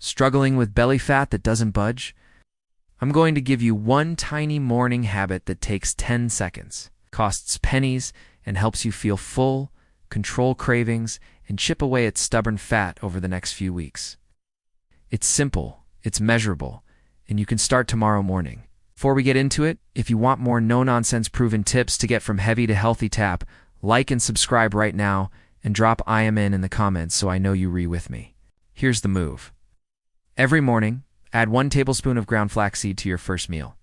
Struggling with belly fat that doesn't budge? I'm going to give you one tiny morning habit that takes 10 seconds, costs pennies, and helps you feel full, control cravings, and chip away at stubborn fat over the next few weeks. It's simple, it's measurable, and you can start tomorrow morning. Before we get into it, if you want more no-nonsense proven tips to get from heavy to healthy tap, like and subscribe right now, and drop I am in the comments so I know you re with me. Here's the move. Every morning, add 1 tablespoon of ground flaxseed to your first meal.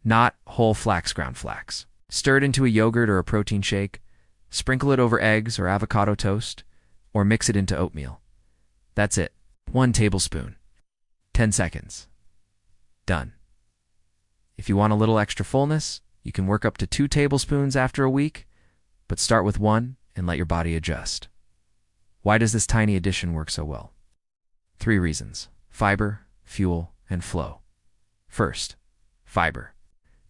Not whole ground flax. Stir it into a yogurt or a protein shake, sprinkle it over eggs or avocado toast, or mix it into oatmeal. That's it. 1 tablespoon. 10 seconds. Done. If you want a little extra fullness, you can work up to 2 tablespoons after a week, but start with 1 and let your body adjust. Why does this tiny addition work so well? 3 reasons: fiber, fuel, and flow. First, fiber.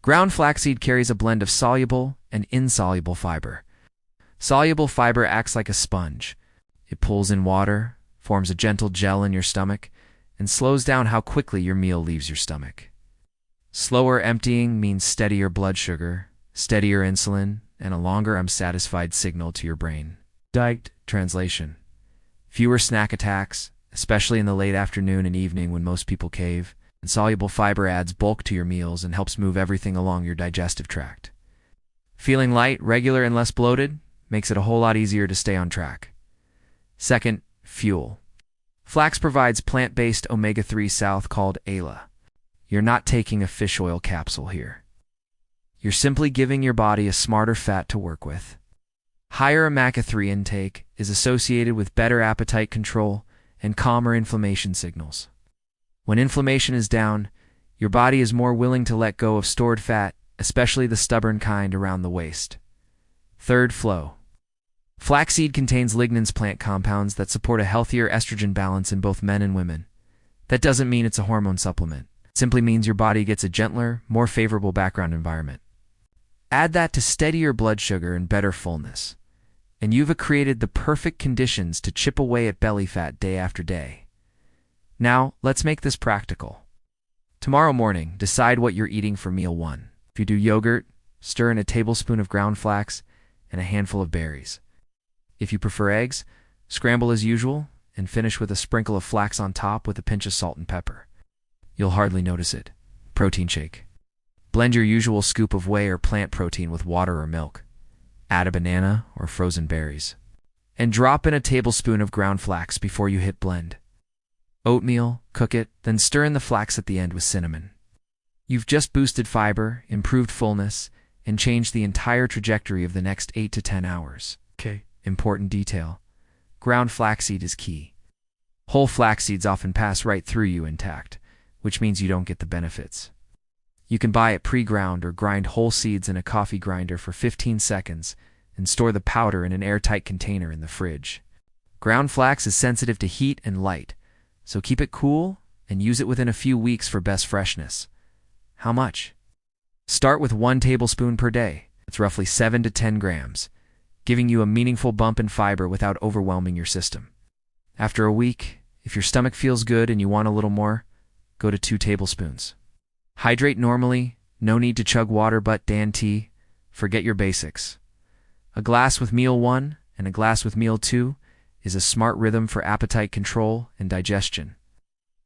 Ground flaxseed carries a blend of soluble and insoluble fiber. Soluble fiber acts like a sponge. It pulls in water, forms a gentle gel in your stomach, and slows down how quickly your meal leaves your stomach. Slower emptying means steadier blood sugar, steadier insulin, and a longer I'm satisfied signal to your brain. Direct translation: fewer snack attacks, especially in the late afternoon and evening when most people cave, and soluble fiber adds bulk to your meals and helps move everything along your digestive tract. Feeling light, regular, and less bloated makes it a whole lot easier to stay on track. Second, fuel. Flax provides plant-based omega-3 south called ALA. You're not taking a fish oil capsule here. You're simply giving your body a smarter fat to work with. Higher omega-3 intake is associated with better appetite control and calmer inflammation signals. When inflammation is down, your body is more willing to let go of stored fat, especially the stubborn kind around the waist. Third, flow. Flaxseed contains lignans, plant compounds that support a healthier estrogen balance in both men and women. That doesn't mean it's a hormone supplement. It simply means your body gets a gentler, more favorable background environment. Add that to steadier blood sugar and better fullness, and you've created the perfect conditions to chip away at belly fat day after day. Now, let's make this practical. Tomorrow morning, decide what you're eating for meal 1. If you do yogurt, stir in a tablespoon of ground flax and a handful of berries. If you prefer eggs, scramble as usual and finish with a sprinkle of flax on top with a pinch of salt and pepper. You'll hardly notice it. Protein shake. Blend your usual scoop of whey or plant protein with water or milk. Add a banana or frozen berries. And drop in a tablespoon of ground flax before you hit blend. Oatmeal, cook it, then stir in the flax at the end with cinnamon. You've just boosted fiber, improved fullness, and changed the entire trajectory of the next 8 to 10 hours. Okay. Important detail. Ground flaxseed is key. Whole flax seeds often pass right through you intact, which means you don't get the benefits. You can buy it pre-ground or grind whole seeds in a coffee grinder for 15 seconds and store the powder in an airtight container in the fridge. Ground flax is sensitive to heat and light, so keep it cool and use it within a few weeks for best freshness. How much? Start with 1 tablespoon per day. That's roughly 7 to 10 grams, giving you a meaningful bump in fiber without overwhelming your system. After a week, if your stomach feels good and you want a little more, go to 2 tablespoons. Hydrate normally, no need to chug water but Dan tea, forget your basics. A glass with meal 1 and a glass with meal 2 is a smart rhythm for appetite control and digestion.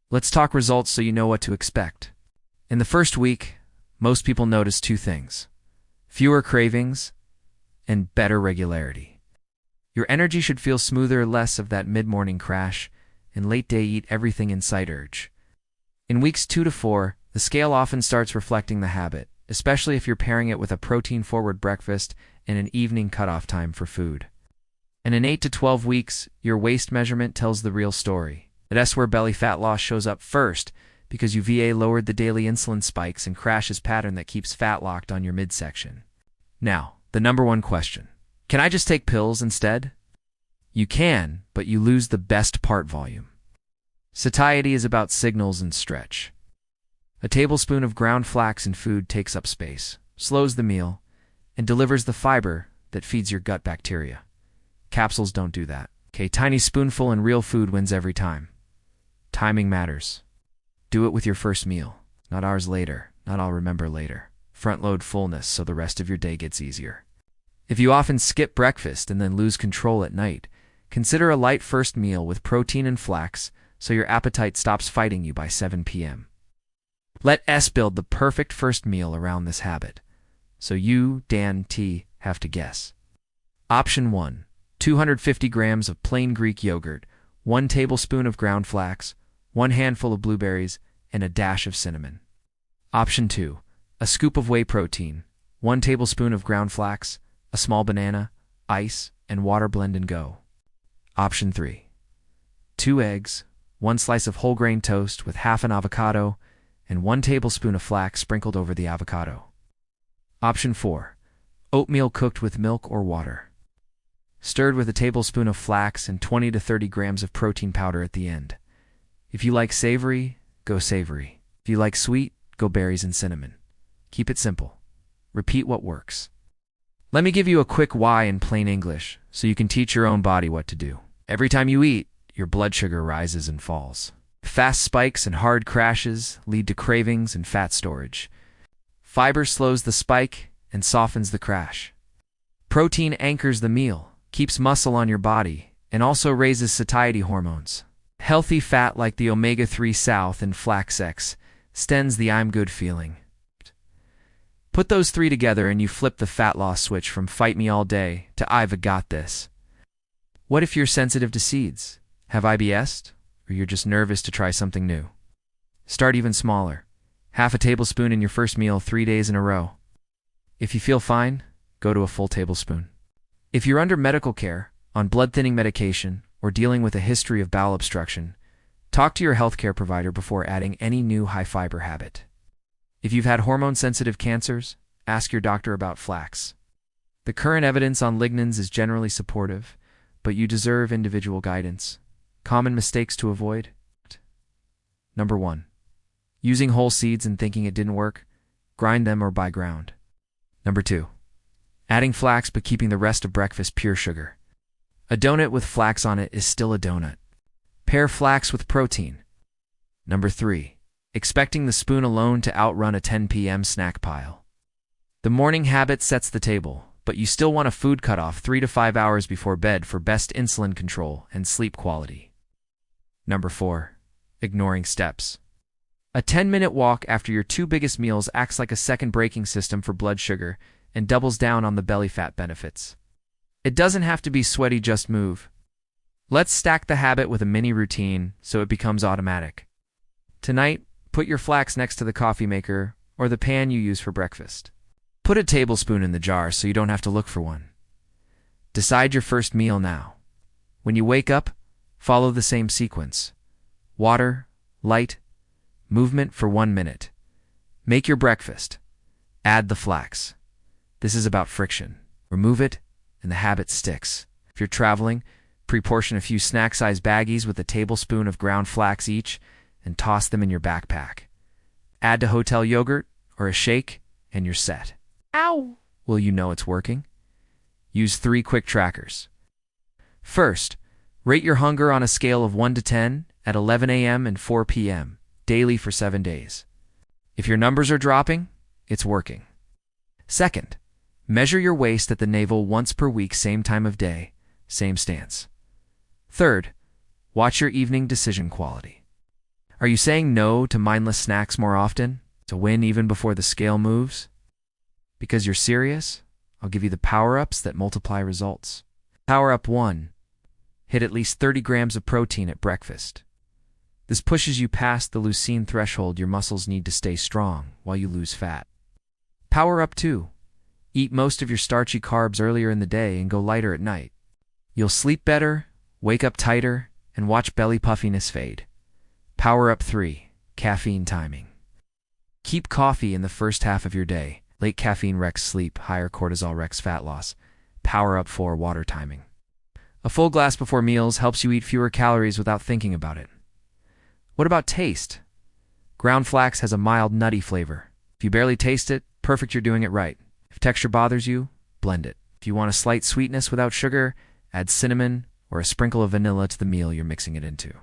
Let's talk results so you know what to expect. In the first week, most people notice 2 things: fewer cravings and better regularity. Your energy should feel smoother, less of that mid-morning crash and late-day eat everything in sight urge. In weeks 2 to 4, the scale often starts reflecting the habit, especially if you're pairing it with a protein-forward breakfast and an evening cutoff time for food. And in 8 to 12 weeks, your waist measurement tells the real story. That's where belly fat loss shows up first, because UVA lowered the daily insulin spikes and crashes pattern that keeps fat locked on your midsection. Now, the number 1 question. Can I just take pills instead? You can, but you lose the best part: volume. Satiety is about signals and stretch. A tablespoon of ground flax in food takes up space, slows the meal, and delivers the fiber that feeds your gut bacteria. Capsules don't do that. Okay, tiny spoonful in real food wins every time. Timing matters. Do it with your first meal, not hours later, not I'll remember later. Front-load fullness so the rest of your day gets easier. If you often skip breakfast and then lose control at night, consider a light first meal with protein and flax so your appetite stops fighting you by 7 p.m. Let S build the perfect first meal around this habit. So you, Dan T, have to guess. Option 1. 250 grams of plain Greek yogurt, 1 tablespoon of ground flax, 1 handful of blueberries, and a dash of cinnamon. Option 2. A scoop of whey protein, 1 tablespoon of ground flax, a small banana, ice, and water blend and go. Option 3. 2 eggs, 1 slice of whole grain toast with half an avocado, and 1 tablespoon of flax sprinkled over the avocado. Option 4. Oatmeal cooked with milk or water, stirred with a tablespoon of flax and 20 to 30 grams of protein powder at the end. If you like savory, go savory. If you like sweet, go berries and cinnamon. Keep it simple. Repeat what works. Let me give you a quick why in plain English so you can teach your own body what to do. Every time you eat, your blood sugar rises and falls. Fast spikes and hard crashes lead to cravings and fat storage. Fiber slows the spike and softens the crash. Protein anchors the meal, keeps muscle on your body, and also raises satiety hormones. Healthy fat like the omega-3 South and flax extends the I'm good feeling. Put those 3 together and you flip the fat loss switch from fight me all day to I've got this. What if you're sensitive to seeds? Have IBS? Or you're just nervous to try something new? Start even smaller. Half a tablespoon in your first meal 3 days in a row. If you feel fine, go to a full tablespoon. If you're under medical care, on blood-thinning medication, or dealing with a history of bowel obstruction, talk to your healthcare provider before adding any new high-fiber habit. If you've had hormone-sensitive cancers, ask your doctor about flax. The current evidence on lignans is generally supportive, but you deserve individual guidance. Common mistakes to avoid? Number 1. Using whole seeds and thinking it didn't work. Grind them or buy ground. Number 2. Adding flax but keeping the rest of breakfast pure sugar. A donut with flax on it is still a donut. Pair flax with protein. Number 3. Expecting the spoon alone to outrun a 10 p.m. snack pile. The morning habit sets the table, but you still want a food cutoff 3 to 5 hours before bed for best insulin control and sleep quality. Number 4. Ignoring steps. A 10-minute walk after your 2 biggest meals acts like a second braking system for blood sugar and doubles down on the belly fat benefits. It doesn't have to be sweaty, just move. Let's stack the habit with a mini routine so it becomes automatic. Tonight, put your flax next to the coffee maker or the pan you use for breakfast. Put a tablespoon in the jar so you don't have to look for one. Decide your first meal now. When you wake up, follow the same sequence. Water, light, movement for 1 minute. Make your breakfast. Add the flax. This is about friction. Remove it, and the habit sticks. If you're traveling, pre-portion a few snack-sized baggies with a tablespoon of ground flax each and toss them in your backpack. Add to hotel yogurt or a shake, and you're set. Ow! Will you know it's working? Use 3 quick trackers. First, rate your hunger on a scale of 1 to 10 at 11 a.m. and 4 p.m. daily for 7 days. If your numbers are dropping, it's working. Second, measure your waist at the navel once per week, same time of day, same stance. Third, watch your evening decision quality. Are you saying no to mindless snacks more often, to win even before the scale moves? Because you're serious, I'll give you the power-ups that multiply results. Power-up 1. Hit at least 30 grams of protein at breakfast. This pushes you past the leucine threshold your muscles need to stay strong while you lose fat. Power-up 2. Eat most of your starchy carbs earlier in the day and go lighter at night. You'll sleep better, wake up tighter, and watch belly puffiness fade. Power-up 3. Caffeine timing. Keep coffee in the first half of your day. Late caffeine wrecks sleep, higher cortisol wrecks fat loss. Power-up 4. Water timing. A full glass before meals helps you eat fewer calories without thinking about it. What about taste? Ground flax has a mild, nutty flavor. If you barely taste it, perfect, you're doing it right. If texture bothers you, blend it. If you want a slight sweetness without sugar, add cinnamon or a sprinkle of vanilla to the meal you're mixing it into.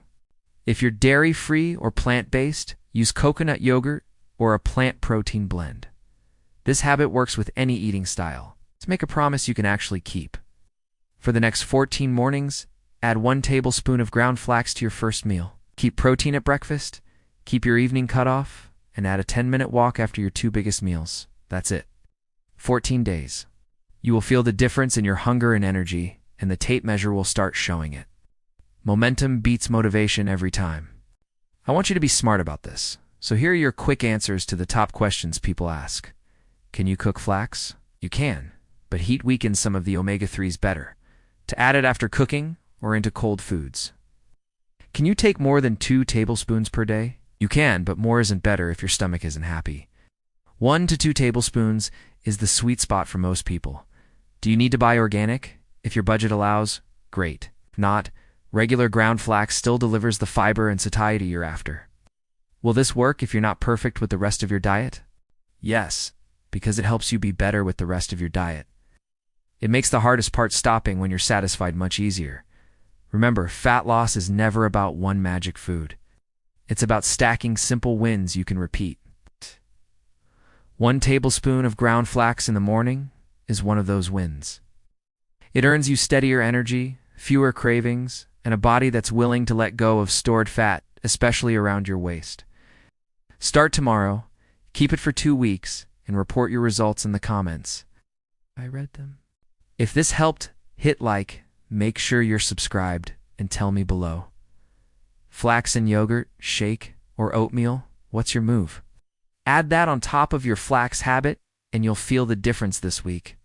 If you're dairy-free or plant-based, use coconut yogurt or a plant protein blend. This habit works with any eating style. Let's make a promise you can actually keep. For the next 14 mornings, add 1 tablespoon of ground flax to your first meal. Keep protein at breakfast, keep your evening cutoff, and add a 10-minute walk after your 2 biggest meals. That's it. 14 days. You will feel the difference in your hunger and energy, and the tape measure will start showing it. Momentum beats motivation every time. I want you to be smart about this. So here are your quick answers to the top questions people ask. Can you cook flax? You can, but heat weakens some of the omega-3s better. To add it after cooking or into cold foods. Can you take more than 2 tablespoons per day? You can, but more isn't better if your stomach isn't happy. 1 to 2 tablespoons is the sweet spot for most people. Do you need to buy organic? If your budget allows, great. If not, regular ground flax still delivers the fiber and satiety you're after. Will this work if you're not perfect with the rest of your diet? Yes, because it helps you be better with the rest of your diet. It makes the hardest part stopping when you're satisfied much easier. Remember, fat loss is never about one magic food. It's about stacking simple wins you can repeat. 1 tablespoon of ground flax in the morning is one of those wins. It earns you steadier energy, fewer cravings, and a body that's willing to let go of stored fat, especially around your waist. Start tomorrow, keep it for 2 weeks, and report your results in the comments. I read them. If this helped, hit like, make sure you're subscribed, and tell me below. Flax and yogurt, shake, or oatmeal, what's your move? Add that on top of your flax habit, and you'll feel the difference this week.